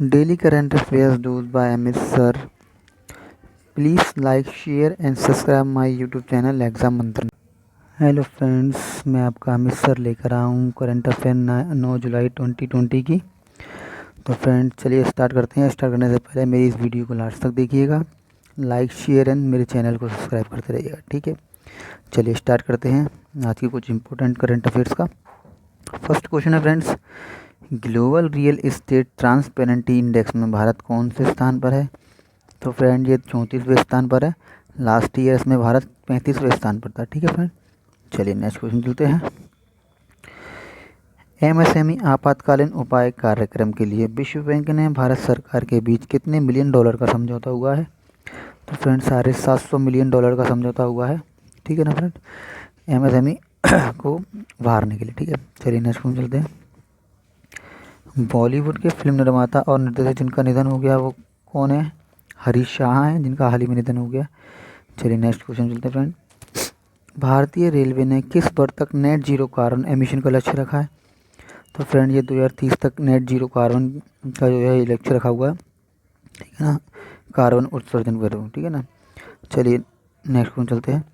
Daily current affairs dosed by MS Sir. Please like, share and subscribe my YouTube channel exam मंत्र। Hello friends, मैं आपका Amit sir लेकर आया हूँ current affair 9 जुलाई 2020 की। तो फ्रेंड्स चलिए स्टार्ट करते हैं। स्टार्ट करने से पहले मेरी इस वीडियो को लास्ट तक देखिएगा, लाइक शेयर एंड मेरे चैनल को सब्सक्राइब करते रहिएगा, ठीक है। चलिए स्टार्ट करते हैं आज की कुछ इंपॉर्टेंट करंट अफेयर्स का। फर्स्ट क्वेश्चन है friends, global real estate transparency index में भारत कौन से स्थान पर है? तो फ्रेंड ये 34वें स्थान पर है। लास्ट ईयर इसमें भारत 35वें स्थान पर था, ठीक है फ्रेंड। चलिए नेक्स्ट क्वेश्चन चलते हैं। एमएसएमई आपातकालीन उपाय कार्यक्रम के लिए विश्व बैंक ने भारत सरकार के बीच कितने मिलियन डॉलर का समझौता हुआ है? तो फ्रेंड $750 मिलियन का समझौता हुआ है, ठीक है ना फ्रेंड, एमएसएमई को उभारने के लिए, ठीक है। चलिए नेक्स्ट क्वेश्चन चलते हैं। बॉलीवुड के फिल्म निर्माता और निर्देशक जिनका निधन हो गया वो कौन है? हरीश शाह हैं, जिनका हाल ही में निधन हो गया। चलिए नेक्स्ट क्वेश्चन चलते हैं फ्रेंड। भारतीय रेलवे ने किस वर्ष तक नेट जीरो कार्बन एमिशन का लक्ष्य रखा है? तो फ्रेंड ये 2030 तक नेट जीरो कार्बन का जो है लक्ष्य रखा हुआ है, ठीक है ना, कार्बन उत्सर्जन पर, ठीक है ना। चलिए नेक्स्ट क्वेश्चन चलते हैं।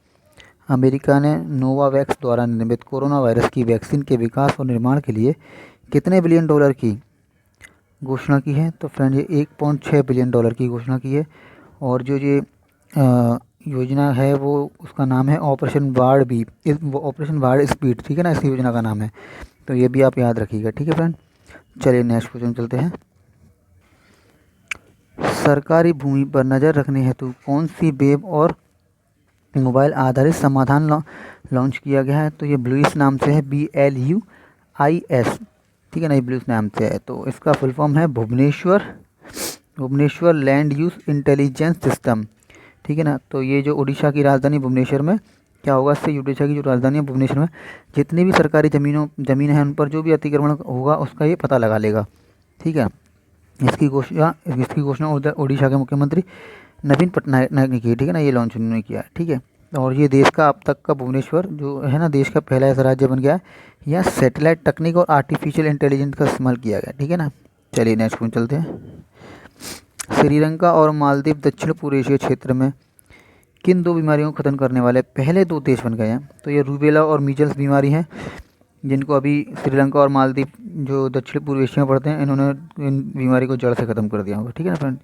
अमेरिका ने नोवावैक्स द्वारा निर्मित कोरोना वायरस की वैक्सीन के विकास और निर्माण के लिए कितने बिलियन डॉलर की घोषणा की है? तो फ्रेंड ये 1.6 बिलियन डॉलर की घोषणा की है। और जो ये योजना है वो उसका नाम है ऑपरेशन वार्ड स्पीड, ठीक है ना, इस योजना का नाम है। तो ये भी आप याद रखिएगा, ठीक है फ्रेंड। चलिए नेक्स्ट क्वेश्चन चलते हैं। सरकारी भूमि पर नज़र रखने हेतु कौन सी वेब और मोबाइल आधारित समाधान लॉन्च किया गया है? तो ये ब्लूइस नाम से है, BLUIS, ठीक है ना, ये ब्लूइस नाम से है। तो इसका फुल फॉर्म है Bhubaneswar land use intelligence system, ठीक है ना। तो ये जो उड़ीसा की राजधानी भुवनेश्वर में क्या होगा, इससे उड़ीसा की जो राजधानी है भुवनेश्वर में जितनी भी सरकारी ज़मीन है उन पर जो भी अतिक्रमण होगा उसका ये पता लगा लेगा, ठीक है। इसकी घोषणा उड़ीसा के मुख्यमंत्री नवीन पटनायक ने की, ठीक है ना, ये लॉन्च उन्होंने किया, ठीक है। और ये देश का अब तक का भुवनेश्वर जो है ना, देश का पहला ऐसा राज्य बन गया है यहाँ सैटेलाइट तकनीक और आर्टिफिशियल इंटेलिजेंस का इस्तेमाल किया गया, ठीक है ना। चलिए नेक्स्ट क्वेश्चन चलते हैं। श्रीलंका और मालदीव दक्षिण पूर्व एशिया क्षेत्र में किन दो बीमारियों को ख़त्म करने वाले पहले दो देश बन गए हैं? तो ये रूबेला और मीजल्स बीमारी है, जिनको अभी श्रीलंका और मालदीव जो दक्षिण पूर्व एशिया में पड़ते हैं इन्होंने इन बीमारी को जड़ से ख़त्म कर दिया होगा, ठीक है ना फ्रेंड।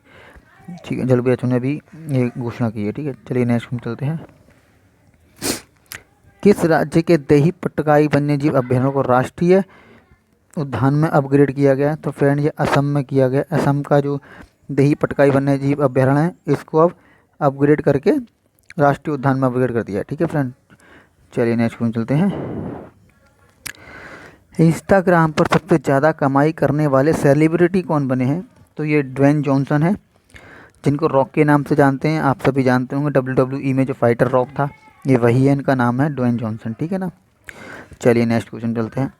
ठीक है, WHO ने भी ये घोषणा की है, ठीक है। चलिए नेक्स्ट में चलते हैं। किस राज्य के देही पट्टकाई वन्यजीव अभ्यारण्य को राष्ट्रीय उद्यान में अपग्रेड किया गया? तो फ्रेंड ये असम में किया गया। असम का जो देही पट्टकाई वन्यजीव अभ्यारण्य है इसको अब अपग्रेड करके राष्ट्रीय उद्यान में अपग्रेड कर दिया, ठीक है फ्रेंड। चलिए नेक्स्ट में चलते हैं। इंस्टाग्राम पर सबसे ज़्यादा कमाई करने वाले सेलिब्रिटी कौन बने हैं? तो ये ड्वेन जॉनसन है, जिनको रॉक के नाम से जानते हैं, आप सभी जानते होंगे। WWE में जो फाइटर रॉक था ये वही है, इनका नाम है ड्वेन जॉनसन, ठीक है ना। चलिए नेक्स्ट क्वेश्चन चलते हैं।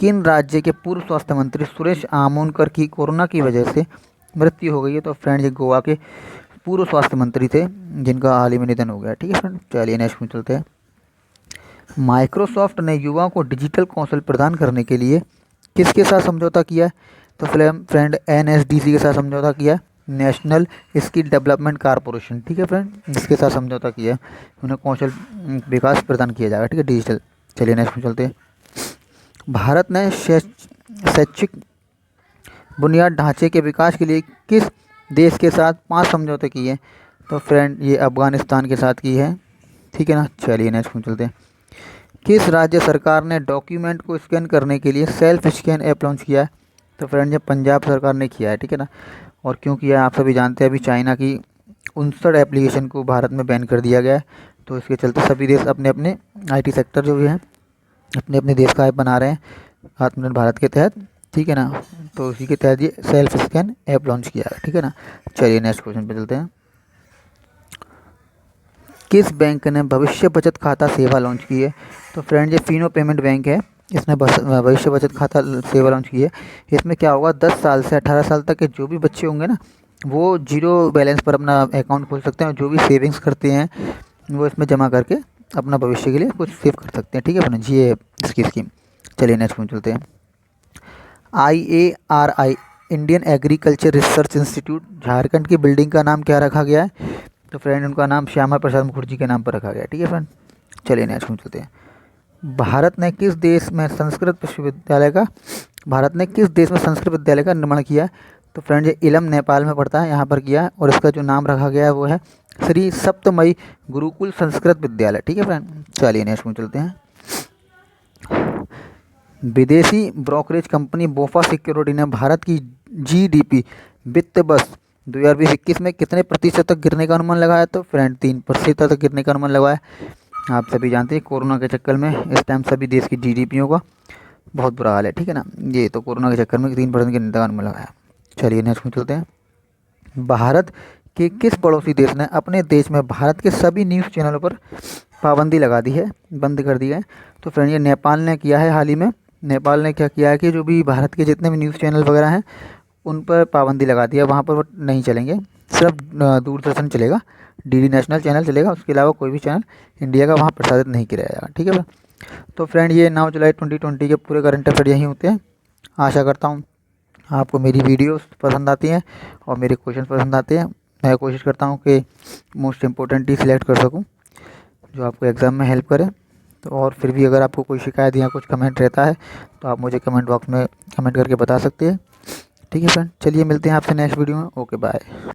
किन राज्य के पूर्व स्वास्थ्य मंत्री सुरेश आमोनकर की कोरोना की वजह से मृत्यु हो गई है? तो फ्रेंड ये गोवा के पूर्व स्वास्थ्य मंत्री थे जिनका हाल ही में निधन हो गया, ठीक है फ्रेंड। चलिए नेक्स्ट क्वेश्चन चलते हैं। माइक्रोसॉफ्ट ने युवाओं को डिजिटल कौशल प्रदान करने के लिए किसके साथ समझौता किया है? तो फ्रेंड NSDC के साथ समझौता किया है, नेशनल स्किल डेवलपमेंट कॉरपोरेशन, ठीक है फ्रेंड, इसके साथ समझौता किया है। उन्हें कौशल विकास प्रदान किया जाएगा, ठीक है, डिजिटल। चलिए नेक्स्ट में चलते हैं। भारत ने शैक्षिक बुनियाद ढांचे के विकास के लिए किस देश के साथ 5 समझौते किए? तो फ्रेंड ये अफगानिस्तान के साथ की है, ठीक है ना। चलिए नेक्स्ट में चलते हैं। किस राज्य सरकार ने डॉक्यूमेंट को स्कैन करने के लिए सेल्फ स्कैन ऐप लॉन्च किया है? तो फ्रेंड ये पंजाब सरकार ने किया है, ठीक है ना। और क्यों किया है आप सभी जानते हैं, अभी चाइना की 59 एप्लीकेशन को भारत में बैन कर दिया गया है। तो इसके चलते सभी देश अपने अपने IT सेक्टर जो भी हैं अपने अपने देश का ऐप बना रहे हैं आत्मनिर्भर भारत के तहत, ठीक है ना। तो उसी के तहत ये सेल्फ स्कैन ऐप लॉन्च किया है, ठीक है ना। चलिए नेक्स्ट क्वेश्चन पे चलते हैं। किस बैंक ने भविष्य बचत खाता सेवा लॉन्च की है? तो फ्रेंड ये फिनो पेमेंट बैंक है, इसने भविष्य बचत खाता सेवा लॉन्च की है। इसमें क्या होगा, 10 साल से 18 साल तक के जो भी बच्चे होंगे ना वो जीरो बैलेंस पर अपना अकाउंट खोल सकते हैं और जो भी सेविंग्स करते हैं वो इसमें जमा करके अपना भविष्य के लिए कुछ सेव कर सकते हैं, ठीक है फ्रेंड, ये इसकी स्कीम। चलिए नेक्स्ट में चलते हैं। Indian agriculture research institute Jharkhand की बिल्डिंग का नाम क्या रखा गया है? तो फ्रेंड उनका नाम श्यामा प्रसाद मुखर्जी के नाम पर रखा गया है। ठीक है फ्रेंड, चलिए नेक्स्ट में चलते हैं। भारत ने किस देश में संस्कृत विश्वविद्यालय का निर्माण किया है? तो फ्रेंड ये इलम नेपाल में पड़ता है, यहाँ पर किया है, और इसका जो नाम रखा गया है वो है श्री सप्तमई गुरुकुल संस्कृत विद्यालय। ठीक है फ्रेंड, चलिए नेक्स्ट में चलते हैं। विदेशी ब्रोकरेज कंपनी बोफा सिक्योरिटी ने भारत की जीडीपी वित्त वर्ष 2020-21 में कितने प्रतिशत तक गिरने का अनुमान लगाया? तो फ्रेंड 3% तक गिरने का अनुमान लगाया। आप सभी जानते हैं कोरोना के चक्कर में इस टाइम सभी देश की जीडीपीओं का बहुत बुरा हाल है। ठीक है ना, ये तो कोरोना के चक्कर में 3% गिरने का अनुमान लगाया। चलिए नेक्स्ट में चलते हैं। भारत के किस पड़ोसी देश ने अपने देश में भारत के सभी न्यूज़ चैनलों पर पाबंदी लगा दी है, बंद कर दी है? तो फ्रेंड ये नेपाल ने किया है। हाल ही में नेपाल ने क्या किया है कि जो भी भारत के जितने भी न्यूज़ चैनल वगैरह हैं उन पर पाबंदी लगा दी है, वहाँ पर वो नहीं चलेंगे, सिर्फ दूरदर्शन चलेगा, डीडी नेशनल चैनल चलेगा, उसके अलावा कोई भी चैनल इंडिया का वहाँ प्रसारित नहीं किया जाएगा। ठीक है। तो फ्रेंड ये 9 जुलाई 2020 के पूरे करंट अफेयर यहीं होते हैं। आशा करता हूँ आपको मेरी वीडियोस पसंद आती हैं और मेरे क्वेश्चन पसंद आते हैं। मैं कोशिश करता हूँ कि मोस्ट इम्पोर्टेंट ही सिलेक्ट कर सकूँ जो आपको एग्ज़ाम में हेल्प करे। तो और फिर भी अगर आपको कोई शिकायत या कुछ कमेंट रहता है तो आप मुझे कमेंट बॉक्स में कमेंट करके बता सकते हैं। ठीक है फ्रेंड, चलिए मिलते हैं आपसे नेक्स्ट वीडियो में। Okay bye.